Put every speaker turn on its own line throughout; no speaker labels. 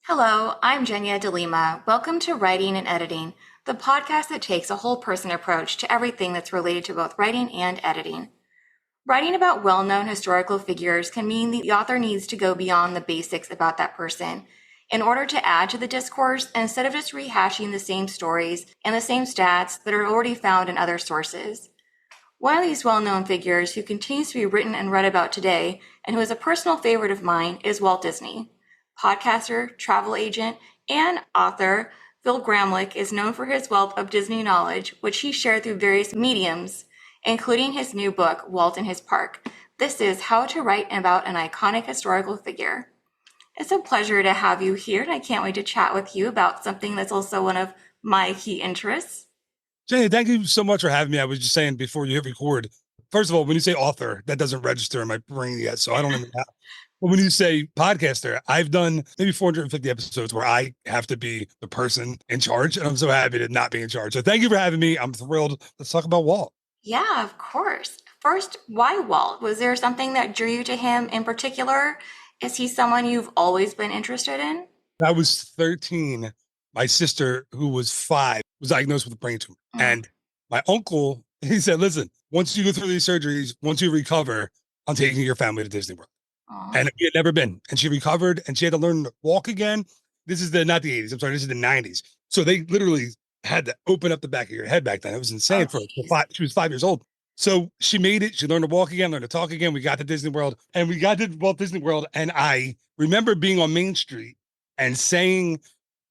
Hello, I'm Jenya DeLima. Welcome to Writing and Editing, the podcast that takes a whole person approach to everything that's related to both writing and editing. Writing about well-known historical figures can mean the author needs to go beyond the basics about that person in order to add to the discourse instead of just rehashing the same stories and the same stats that are already found in other sources. One of these well-known figures who continues to be written and read about today and who is a personal favorite of mine is Walt Disney. Podcaster, travel agent, and author Phil Gramlich is known for his wealth of Disney knowledge, which he shared through various mediums, including his new book, Walt His Park. This is How to Write About an Iconic Historical Figure. It's a pleasure to have you here, and I can't wait to chat with you about something that's also one of my key interests.
Jenny, thank you so much for having me. I was just saying before you hit record, first of all, when you say author, that doesn't register in my brain yet, so I don't even have. But when you say podcaster, I've done maybe 450 episodes where I have to be the person in charge, and I'm so happy to not be in charge. So thank you for having me. I'm thrilled. Let's talk about Walt.
Yeah, of course. First, why Walt? Was there something that drew you to him in particular? Is he someone you've always been interested in?
I was 13. My sister, who was 5, was diagnosed with a brain tumor.
Mm.
And my uncle, he said, listen, once you go through these surgeries, once you recover, I'm taking your family to Disney World.
Aw.
And we had never been. And she recovered and she had to learn to walk again. This is not the 80s. I'm sorry, this is the 90s. So they literally had to open up the back of your head back then. It was
Oh,
insane for
geez.
five. She was 5 years old. So she made it. She learned to walk again, learned to talk again. We got to Disney World and we got to Walt Disney World. And I remember being on Main Street and saying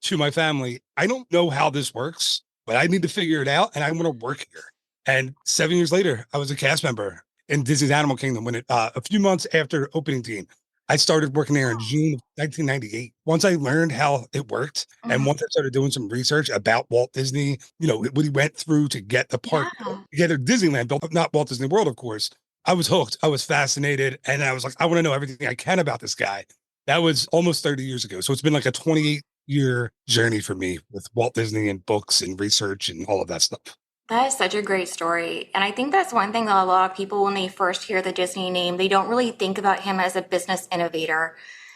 to my family, I don't know how this works, but I need to figure it out and I want to work here. And 7 years later, I was a cast member in Disney's Animal Kingdom when a few months after opening team. I started working there in June of 1998. Once I learned how it worked, and
Mhm.
once I started doing some research about Walt Disney, what he went through to get the park,
Yeah.
get a Disneyland built, not Walt Disney World, of course. I was hooked. I was fascinated, and I was like, I want to know everything I can about this guy. That was almost 30 years ago. So it's been like a 28-year journey for me with Walt Disney and books and research and all of that stuff.
That is such a great story. And I think that's one thing that a lot of people, when they first hear the Disney name, they don't really think about him as a business innovator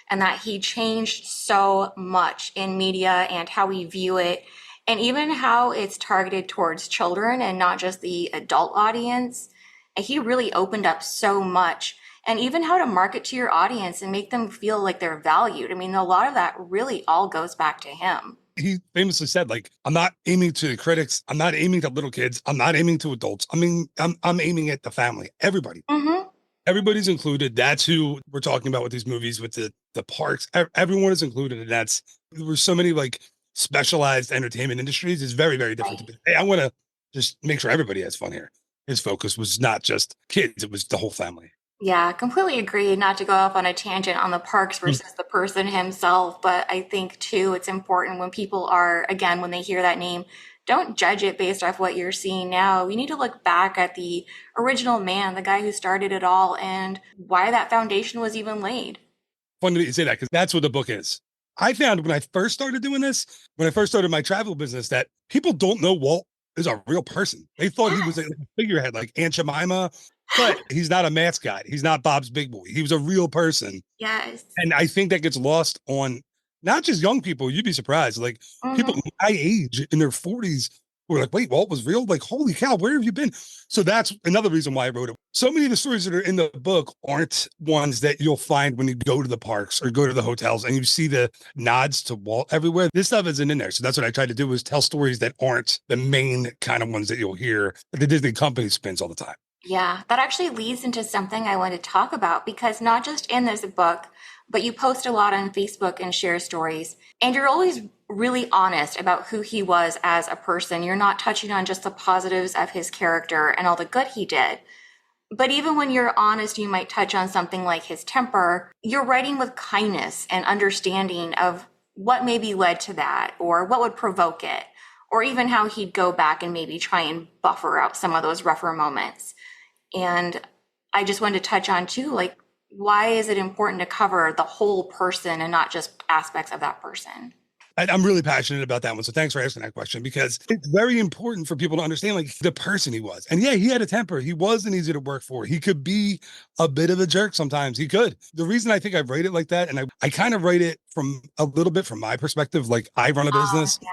and that he changed so much in media and how we view it, and even how it's targeted towards children and not just the adult audience. And he really opened up so much. And even how to market to your audience and make them feel like they're valued. I mean, a lot of that really all goes back to him.
He famously said, like, I'm not aiming to the critics, I'm not aiming to little kids, I'm not aiming to adults. I mean, I'm aiming at the family, everybody.
Mm-hmm.
Everybody's included. That's who we're talking about with these movies, with the parks. Everyone is included, and that's there's so many like specialized entertainment industries. It's very, very different to
Right.
be. Hey, I want to just make sure everybody has fun here. His focus was not just kids; it was the whole family.
Yeah, completely agree. Not to go off on a tangent on the parks versus the person himself, but I think too it's important when people are, again, when they hear that name, don't judge it based off what you're seeing now. We need to look back at the original man, the guy who started it all, and why that foundation was even laid.
Funny that you say that because that's what the book is. I found when I first started doing this, when I first started my travel business, that people don't know Walt is a real person. They thought he was a
Yes.
figurehead like Aunt Jemima, but he's not a mascot. He's not Bob's Big Boy. He was a real person.
Yes.
And I think that gets lost on not just young people. You'd be surprised. Like people
Hmm.
my age in their 40s were like, wait, Walt was real? Like, holy cow, where have you been? So that's another reason why I wrote it. So many of the stories that are in the book aren't ones that you'll find when you go to the parks or go to the hotels and you see the nods to Walt everywhere. This stuff isn't in there. So that's what I tried to do was tell stories that aren't the main kind of ones that you'll hear that the Disney company spins all the time.
Yeah, that actually leads into something I want to talk about because not just in this book, but you post a lot on Facebook and share stories, and you're always really honest about who he was as a person. You're not touching on just the positives of his character and all the good he did. But even when you're honest, you might touch on something like his temper. You're writing with kindness and understanding of what maybe led to that or what would provoke it, or even how he'd go back and maybe try and buffer out some of those rougher moments. And I just wanted to touch on too, like, why is it important to cover the whole person and not just aspects of that person?
I'm really passionate about that one. So thanks for asking that question because it's very important for people to understand like the person he was. And yeah, he had a temper. He wasn't easy to work for. He could be a bit of a jerk sometimes. He could. The reason I think I write it like that, and I kind of write it from a little bit from my perspective, like I run a business.
Yeah.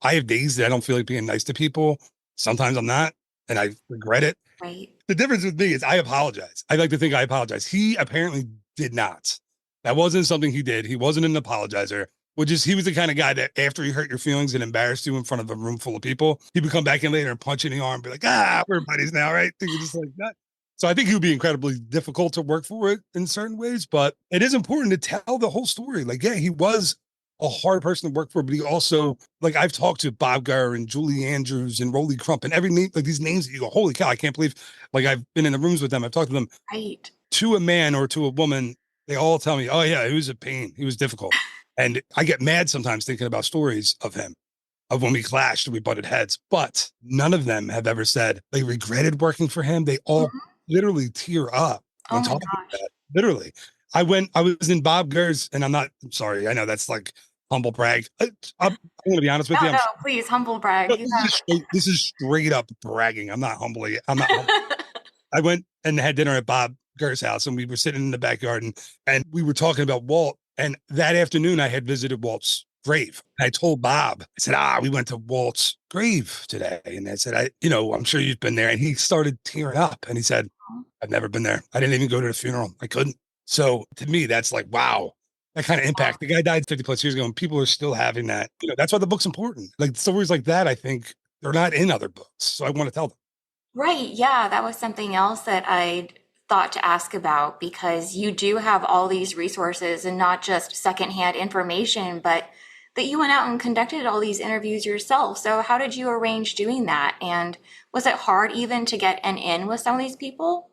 I have days that I don't feel like being nice to people. Sometimes I'm not, and I regret it.
Right.
The difference with me is I apologize. I like to think I apologize. He apparently did not. That wasn't something he did. He wasn't an apologizer. Which is he was the kind of guy that after he hurt your feelings and embarrassed you in front of a room full of people, he would come back in later and punch you in the arm and be like, we're buddies now, right? You're just like that. So I think he would be incredibly difficult to work for it in certain ways, but it is important to tell the whole story. Like, yeah, he was a hard person to work for, but he also, like, I've talked to Bob Gurr and Julie Andrews and Rolly Crump and every name, like these names that you go, holy cow, I can't believe, like, I've been in the rooms with them. I've talked to them.
Right.
To a man or to a woman, they all tell me, oh, yeah, he was a pain. He was difficult. And I get mad sometimes thinking about stories of him, of when we clashed and we butted heads, but none of them have ever said they regretted working for him. They all literally tear up
Oh
when
my
talking about
gosh.
that. Literally. I was in Bob Gurr's, and I'm sorry, I know that's like humble brag. I'm going to be honest with
No,
you.
no, please, humble brag. You
This is straight up bragging. I'm not humbly. I'm not humble.
have.
I went and had dinner at Bob Gurr's house, and we were sitting in the backyard, and we were talking about Walt. And that afternoon, I had visited Walt's grave. I told Bob, I said, we went to Walt's grave today. And I said, I'm sure you've been there. And he started tearing up, and he said, I've never been there. I didn't even go to the funeral. I couldn't. So to me, that's like, wow, that kind of impact. The guy died 50 plus years ago, and people are still having that. That's why the book's important. Like stories like that, I think they're not in other books. So I want to tell them.
Right. Yeah, that was something else that I thought to ask about because you do have all these resources and not just secondhand information, but that you went out and conducted all these interviews yourself. So, how did you arrange doing that? And was it hard even to get an in with some of these people?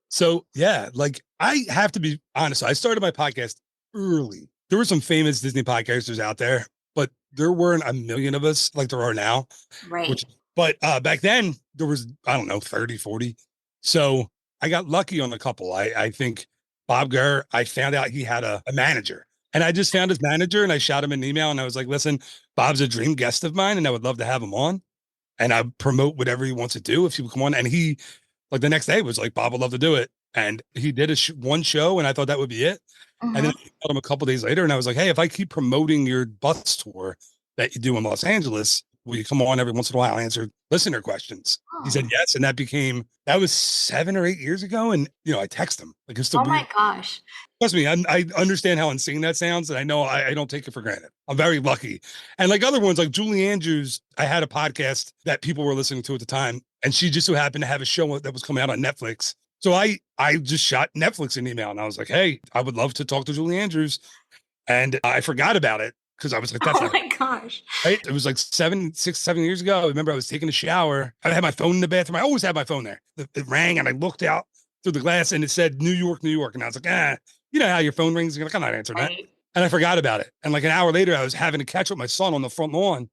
So yeah, like I have to be honest. I started my podcast early. There were some famous Disney podcasters out there, but there weren't a million of us like there are now.
Right.
But back then there was, I don't know, 30, 40. So I got lucky on a couple. I think Bob Gurr, I found out he had a manager. And I just found his manager and I shot him an email and I was like, listen, Bob's a dream guest of mine and I would love to have him on. And I promote whatever he wants to do if he would come on. And he like the next day was like, Bob would love to do it. And he did one show and I thought that would be it. And then
Hmm.
I called him a couple days later and I was like, hey, if I keep promoting your bus tour that you do in Los Angeles, will you come on every once in a while and answer listener questions? He said
Oh.
yes. And that was 7 or 8 years ago. And, I text him like it's the
Oh
weird.
my gosh.
Trust me, I understand how insane that sounds, and I know I don't take it for granted. I'm very lucky. And like other ones, like Julie Andrews, I had a podcast that people were listening to at the time, and she just so happened to have a show that was coming out on Netflix. So I just shot Netflix an email, and I was like, hey, I would love to talk to Julie Andrews. And I forgot about it because I was like, that's
Oh
not
my goch.
right. It was like 7 years ago. I remember I was taking a shower. I had my phone in the bathroom. I always had my phone there. It rang, and I looked out through the glass, and it said New York, New York. And I was like, you know how your phone rings? You're like, I'm not answering that.
Right.
And I forgot about it. And like an hour later, I was having to catch up my son on the front lawn.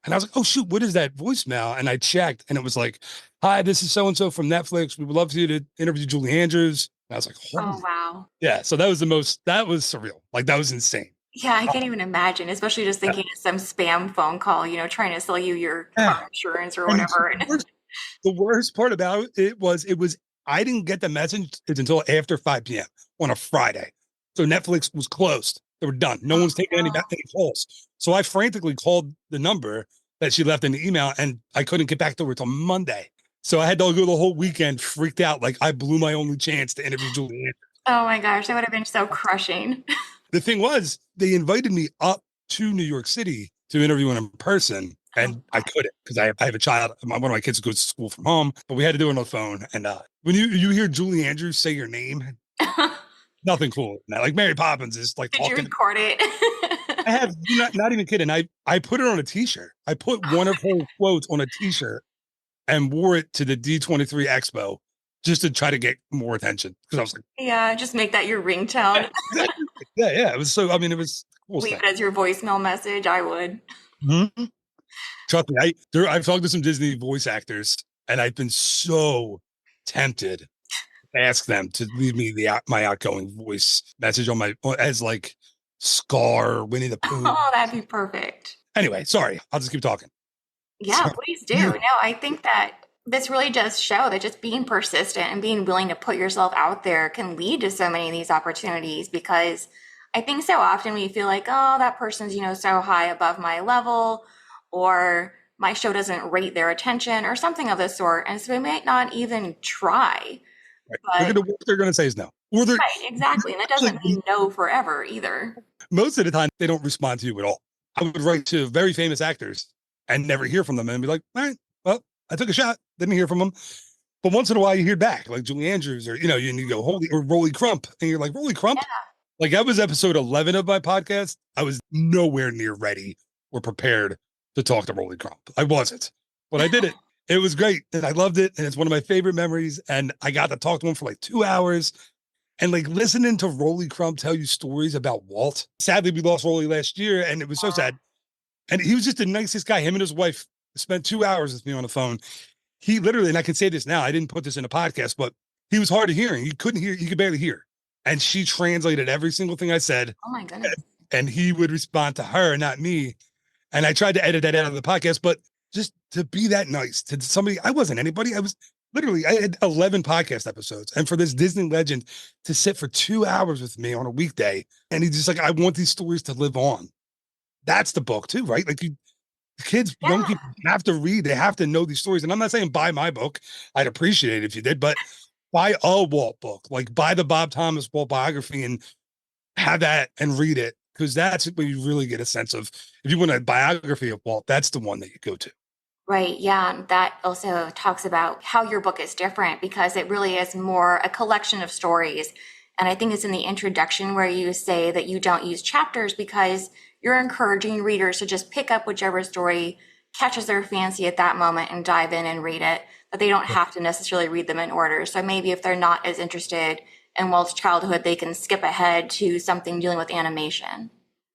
And I was like, oh, shoot, what is that voicemail? And I checked and it was like, hi, this is so and so from Netflix. We would love for you to interview Julie Andrews. And I was like,
Oh
holy.
wow.
Yeah. So that was surreal. Like that was insane.
Yeah, I can't even imagine, especially just
Yeah.
thinking of some spam phone call, trying to sell you your
Yeah.
car insurance or
And
whatever.
the worst part about it was I didn't get the message until after 5 p.m. on a Friday. So Netflix was closed. They were done. No
Oh
one's taking any
no.
calls. So I frantically called the number that she left in the email and I couldn't get back to her until Monday. So I had to go the whole weekend freaked out. Like I blew my only chance to interview Julie.
Oh my gosh, that would have been so crushing.
The thing was, they invited me up to New York City to interview him in person.
Oh,
And I couldn't because I have a child. One of my kids goes to school from home, but we had to do it on the phone. And when you hear Julie Andrews say your name,
God.
nothing cool. Like Mary Poppins is like
Did you
talking.
record it?
I have not even kidding. I put it on a T-shirt. I put one of her quotes on a T-shirt and wore it to the D23 Expo just to try to get more attention because I was like,
Yeah, just make that your ringtone.
exactly. Yeah. It was so. I mean, it was cool
Leave
stuff.
it as your voicemail message. I would.
Mhm. Trust me, I've talked to some Disney voice actors, and I've been so tempted to ask them to leave me my outgoing voice message on my as like Scar, Winnie the Pooh.
Oh, that'd be perfect.
Anyway, sorry. I'll just keep talking.
Yeah,
So,
please do. No, I think that this really does show that just being persistent and being willing to put yourself out there can lead to so many of these opportunities because I think so often we feel like, oh, that person's, so high above my level or my show doesn't rate their attention or something of the sort. And so we might not even try.
right.
But
What they're gonna say is no. Or they're
right, exactly. And that doesn't
actually
mean no forever either.
most of the time they don't respond to you at all. I would write to very famous actors and never hear from them and be like, all right, well, I took a shot, didn't hear from them. But once in a while you hear back, like Julie Andrews, or you go, holy, or Rolly Crump, and you're like, Rolly Crump? Like that was episode 11 of my podcast. I was nowhere near ready or prepared to talk to Rolly Crump. I wasn't, but I did it. It was great. And I loved it. And it's one of my favorite memories. And I got to talk to him for like 2 hours. And like listening to Rolly Crump tell you stories about Walt. Sadly, we lost Rolly last year, and it was so sad. And he was just the nicest guy. Him and his wife spent 2 hours with me on the phone. He literally, and I can say this now, I didn't put this in a podcast, but he was hard of hearing. He couldn't hear, he could barely hear. And she translated every single thing I said.
Oh my goodness.
And he would respond to her, not me. And I tried to edit that out of the podcast, but just to be that nice to somebody, I wasn't anybody. I was literally, I had 11 podcast episodes. And for this Disney legend to sit for 2 hours with me on a weekday, and he's just like, I want these stories to live on. That's the book too, right? Like kids, young
Yeah.
people have to read. They have to know these stories. And I'm not saying buy my book. I'd appreciate it if you did, but buy a Walt book, like buy the Bob Thomas Walt biography and have that and read it. Because that's where you really get a sense of, if you want a biography of Walt, that's the one that you go to.
Right. Yeah. And that also talks about how your book is different because it really is more a collection of stories. And I think it's in the introduction where you say that you don't use chapters because you're encouraging readers to just pick up whichever story catches their fancy at that moment and dive in and read it, but they don't have to necessarily read them in order. So maybe if they're not as interested in Walt's childhood, they can skip ahead to something dealing with animation.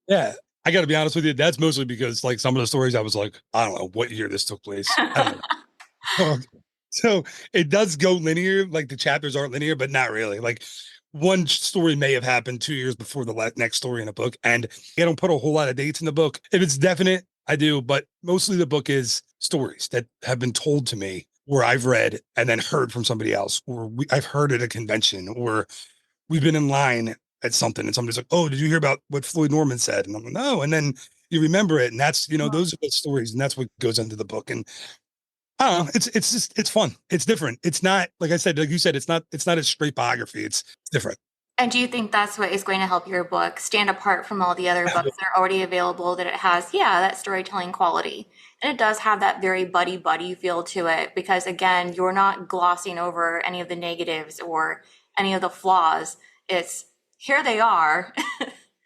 Yeah. I got to be honest with you. That's mostly because, like, some of the stories I was like, I don't know what year this took place. I don't know. So it does go linear. Like the chapters aren't linear, but not really. Like one story may have happened 2 years before the next story in a book. And I don't put a whole lot of dates in the book. If it's definite, I do. But mostly the book is stories that have been told to me where I've read and then heard from somebody else, or I've heard at a convention, or we've been in line at something and somebody's like, oh, did you hear about what Floyd Norman said? And I'm like, no. And then you remember it. And that's, those are the stories. And that's what goes into the book. And I don't know, it's just, it's fun. It's different. It's not, like I said, like you said, it's not a straight biography. It's different.
And do you think that's what is going to help your book stand apart from all the other books that are already available, that it has, yeah, that storytelling quality? And it does have that very buddy feel to it because, again, you're not glossing over any of the negatives or any of the flaws. It's here they are.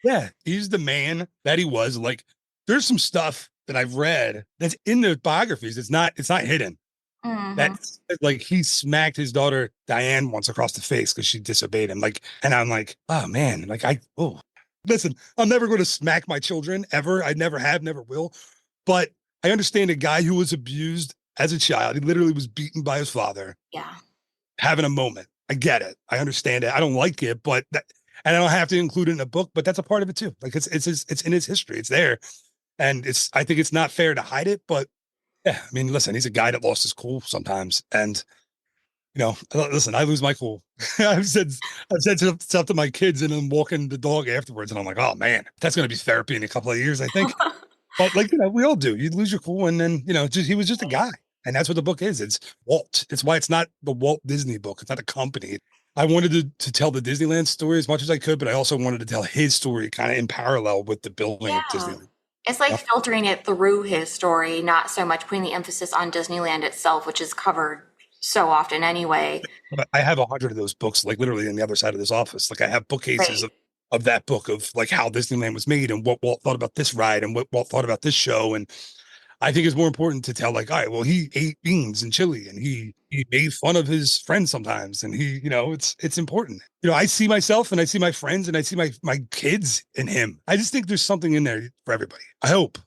Yeah. He's the man that he was. Like, there's some stuff that I've read that's in the biographies. It's not hidden.
Mm-hmm.
That's like he smacked his daughter Diane once across the face because she disobeyed him. Like, and I'm like, oh man, like listen, I'm never going to smack my children ever. I never have, never will. But I understand a guy who was abused as a child. He literally was beaten by his father.
Yeah.
Having a moment. I get it. I understand it. I don't like it, but and I don't have to include it in a book, but that's a part of it too. Like it's in his history. It's there. And I think it's not fair to hide it, but yeah, I mean, listen, he's a guy that lost his cool sometimes. And, listen, I lose my cool. I've said stuff to my kids and I'm walking the dog afterwards. And I'm like, oh man, that's going to be therapy in a couple of years, I think. But like, we all do. You lose your cool. And then, he was just a guy. And that's what the book is. It's Walt. It's why it's not the Walt Disney book. It's not a company. I wanted to tell the Disneyland story as much as I could, but I also wanted to tell his story kind of in parallel with the building of
Yeah.
Disneyland.
It's like filtering it through his story, not so much putting the emphasis on Disneyland itself, which is covered so often anyway.
But I have 100 of those books, like literally on the other side of this office. Like I have bookcases
Right.
of that book of like how Disneyland was made and what Walt thought about this ride and what Walt thought about this show. And I think it's more important to tell like, all right, well, he ate beans and chili and he made fun of his friends sometimes. And he, it's important. I see myself and I see my friends and I see my kids in him. I just think there's something in there for everybody. I hope.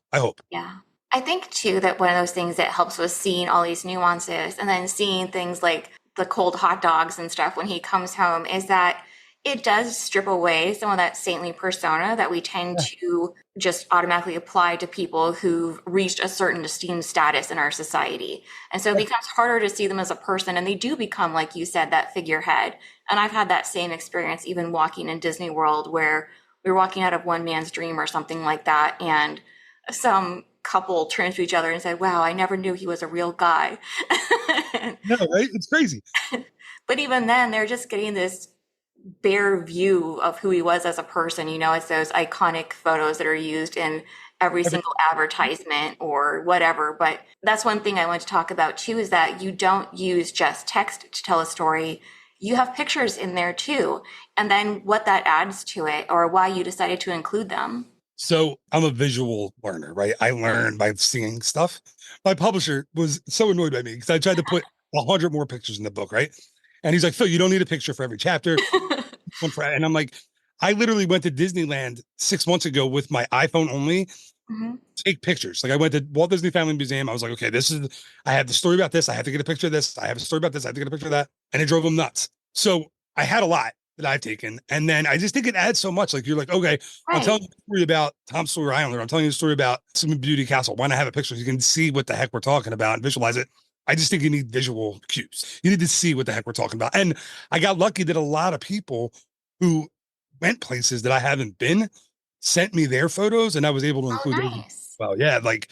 Yeah. I think too that one of those things that helps was seeing all these nuances and then seeing things like the cold hot dogs and stuff when he comes home is that It does strip away some of that saintly persona that we tend
Yeah.
to just automatically apply to people who've reached a certain esteemed status in our society. And so it
Yeah.
becomes harder to see them as a person, and they do become, like you said, that figurehead. And I've had that same experience even walking in Disney World, where we were walking out of one man's dream or something like that, and some couple turned to each other and said, "Wow, I never knew he was a real guy."
No, right? It's crazy.
But even then, they're just getting this bare view of who he was as a person. It's those iconic photos that are used in every
Every-
single advertisement or whatever. But that's one thing I want to talk about too, is that you don't use just text to tell a story. You have pictures in there too. And then what that adds to it, or why you decided to include them.
So I'm a visual learner, right? I learn by seeing stuff. My publisher was so annoyed by me because I tried to put 100 more pictures in the book, right? And he's like, Phil, you don't need a picture for every chapter. And I'm like, I literally went to Disneyland 6 months ago with my iPhone only,
Mhm.
take pictures. Like I went to Walt Disney Family Museum. I was like, okay, I have the story about this. I have to get a picture of this. I have a story about this. I have to get a picture of that. And it drove them nuts. So I had a lot that I've taken. And then I just think it adds so much. Like you're like, okay, I'm
Right.
telling you a story about Tom Sawyer Island, or I'm telling you a story about Sleeping Beauty Castle. Why not have a picture? You can see what the heck we're talking about and visualize it. I just think you need visual cues. You need to see what the heck we're talking about. And I got lucky that a lot of people who went places that I haven't been sent me their photos, and I was able to
Oh,
include those.
nice.
Well, yeah, like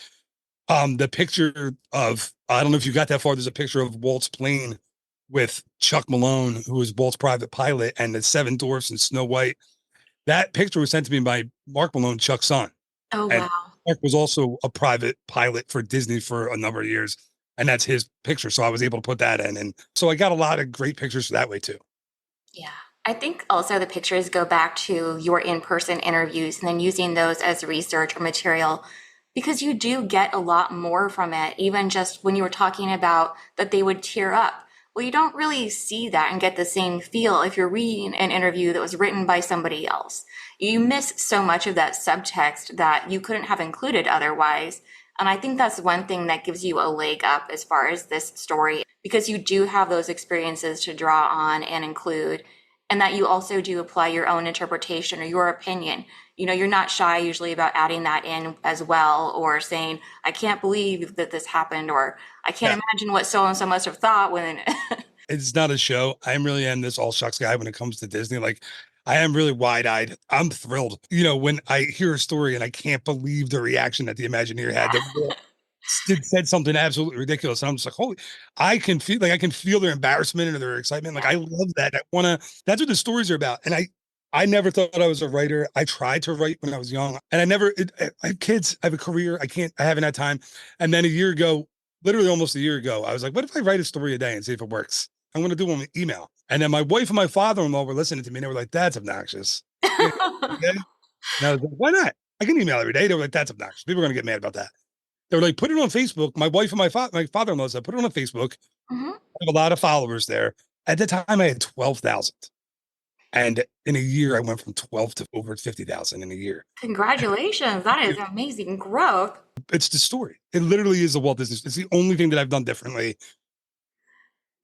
the picture of, I don't know if you got that far. There's a picture of Walt's plane with Chuck Malone, who was Walt's private pilot, and the Seven Dwarfs and Snow White. That picture was sent to me by Mark Malone, Chuck's son.
Oh,
And
wow.
Mark was also a private pilot for Disney for a number of years. And that's his picture. So I was able to put that in. And so I got a lot of great pictures that way too.
Yeah. I think also the pictures go back to your in-person interviews and then using those as research or material, because you do get a lot more from it, even just when you were talking about that they would tear up. Well, you don't really see that and get the same feel if you're reading an interview that was written by somebody else. You miss so much of that subtext that you couldn't have included otherwise. And I think that's one thing that gives you a leg up as far as this story, because you do have those experiences to draw on and include, and that you also do apply your own interpretation or your opinion. You're not shy usually about adding that in as well, or saying, I can't believe that this happened, or I can't
Yeah.
imagine what so and so must have thought when.
It's not a show. I really am this all shucks guy when it comes to Disney. Like I am really wide eyed. I'm thrilled. When I hear a story and I can't believe the reaction that the Imagineer had, that said something absolutely ridiculous. And I'm just like, holy, I can feel their embarrassment and their excitement. Like I love that. That's what the stories are about. And I never thought I was a writer. I tried to write when I was young, and I have kids, I have a career. I haven't had time. And then a year ago, literally almost a year ago, I was like, what if I write a story a day and see if it works? I'm going to do one with email. And then my wife and my father-in-law were listening to me and they were like, that's obnoxious. Yeah. Okay. And I was like, why not? I can email every day. They were like, that's obnoxious. People are going to get mad about that. They were like, put it on Facebook. My wife and my father-in-law said, put it on Facebook.
Mhm.
I have a lot of followers there. At the time, I had 12,000. And in a year, I went from 12 to over 50,000 in a year.
Congratulations. That is amazing growth.
It's the story. It literally is the Walt Disney. It's the only thing that I've done differently.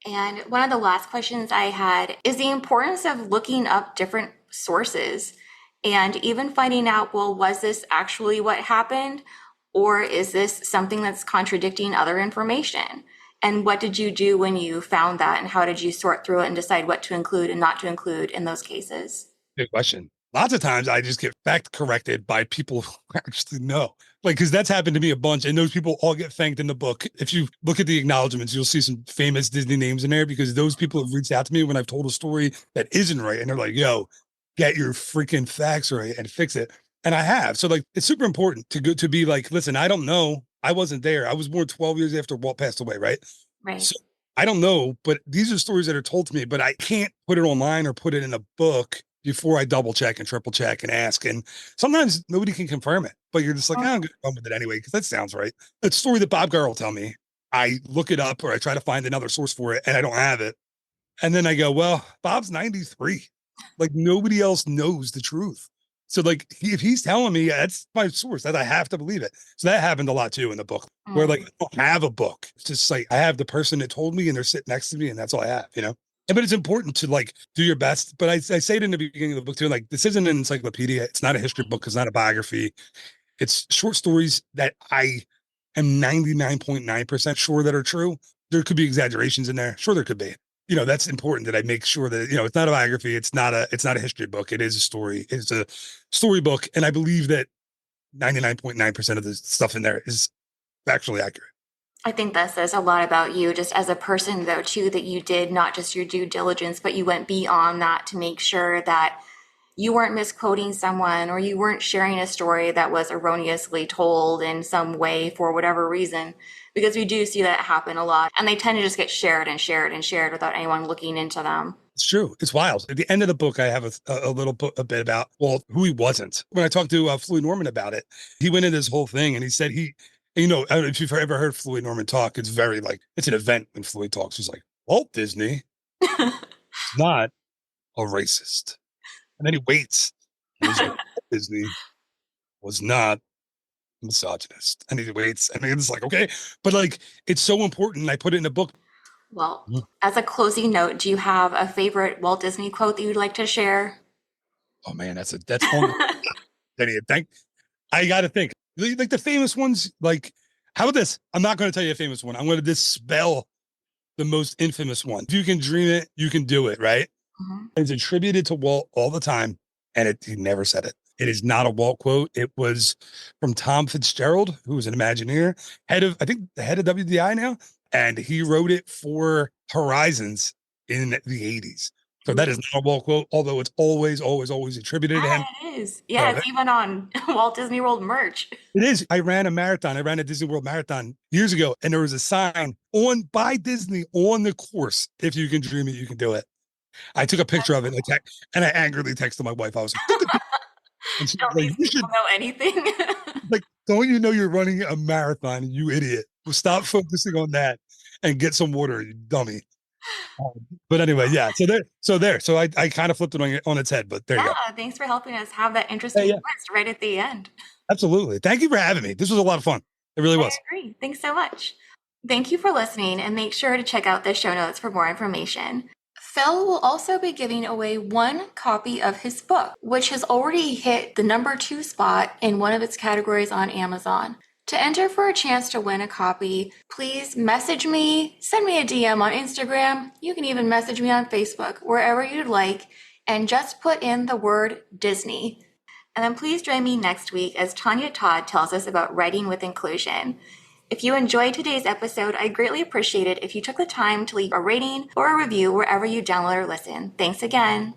And one of the last questions I had is the importance of looking up different sources and even finding out, well, was this actually what happened? Or is this something that's contradicting other information? And what did you do when you found that? And how did you sort through it and decide what to include and not to include in those cases?
Good question. Lots of times I just get fact corrected by people who actually know. Like, because that's happened to me a bunch, and those people all get thanked in the book. If you look at the acknowledgments, you'll see some famous Disney names in there because those people have reached out to me when I've told a story that isn't right. And they're like, yo, get your freaking facts right and fix it. And I have. So, like, it's super important to be like, listen, I don't know. I wasn't there. I was born 12 years after Walt passed away, right?
Right.
So I don't know, but these are stories that are told to me, but I can't put it online or put it in a book before I double check and triple check and ask. And sometimes nobody can confirm it, but you're just like, I'm going to run with it anyway, because that sounds right. A story that Bob Garrel will tell me, I look it up or I try to find another source for it and I don't have it. And then I go, well, Bob's 93. Like nobody else knows the truth. So like if he's telling me that's my source, that I have to believe it. So that happened a lot too in the book, where like I don't have a book. It's just like I have the person that told me and they're sitting next to me and that's all I have, you know? But it's important to like do your best. But I say it in the beginning of the book too, like this isn't an encyclopedia. It's not a history book. It's not a biography. It's short stories that I am 99.9% sure that are true. There could be exaggerations in there. Sure, there could be. That's important that I make sure that, it's not a biography. It's not a history book. It is a story. It's a storybook. And I believe that 99.9% of the stuff in there is factually accurate.
I think that says a lot about you just as a person, though, too, that you did not just your due diligence, but you went beyond that to make sure that you weren't misquoting someone or you weren't sharing a story that was erroneously told in some way for whatever reason. Because we do see that happen a lot. And they tend to just get shared and shared and shared without anyone looking into them.
It's true. It's wild. At the end of the book, I have a bit about, well, who he wasn't. When I talked to Floyd Norman about it, he went into this whole thing and he said I don't know if you've ever heard Floyd Norman talk, it's very like, it's an event when Floyd talks. He's like, Walt Disney is not a racist. And then he waits. And he's like, Walt Disney was not a misogynist. And he waits. And it's like, okay. But like, it's so important. I put it in a book.
Well, as a closing note, do you have a favorite Walt Disney quote that you'd like to share?
Oh man, that's fun. I got to think. Like the famous ones, like, how about this? I'm not going to tell you a famous one. I'm going to dispel the most infamous one. If you can dream it, you can do it, right?
Mm-hmm.
It's attributed to Walt all the time, and he never said it. It is not a Walt quote. It was from Tom Fitzgerald, who was an Imagineer, I think the head of WDI now, and he wrote it for Horizons in the 80s. So that is not a Walt quote, although it's always, always, always attributed to him.
Yeah, it is. Yeah, it's even on Walt Disney World merch.
It is. I ran a Disney World marathon years ago, and there was a sign by Disney on the course. If you can dream it, you can do it. I took a picture of it and I angrily texted my wife. I was like, and she was
Don't
like,
these
you
people
should,
know anything?
like, don't you know you're running a marathon, you idiot? Well, stop focusing on that and get some water, you dummy. But anyway, yeah. So I kind of flipped it on its head, but there you go.
Yeah, thanks for helping us have that
Yeah,
interesting
yeah,
twist right at the end.
absolutely. Thank you for having me. This was a lot of fun. It really
I
was.
agree. Thanks so much. Thank you for listening, and make sure to check out the show notes for more information. Phil will also be giving away one copy of his book, which has already hit the #2 spot in one of its categories on Amazon. To enter for a chance to win a copy, please message me, send me a DM on Instagram. You can even message me on Facebook, wherever you'd like, and just put in the word Disney. And then please join me next week as Tanya Todd tells us about writing with inclusion. If you enjoyed today's episode, I'd greatly appreciate it if you took the time to leave a rating or a review wherever you download or listen. Thanks again.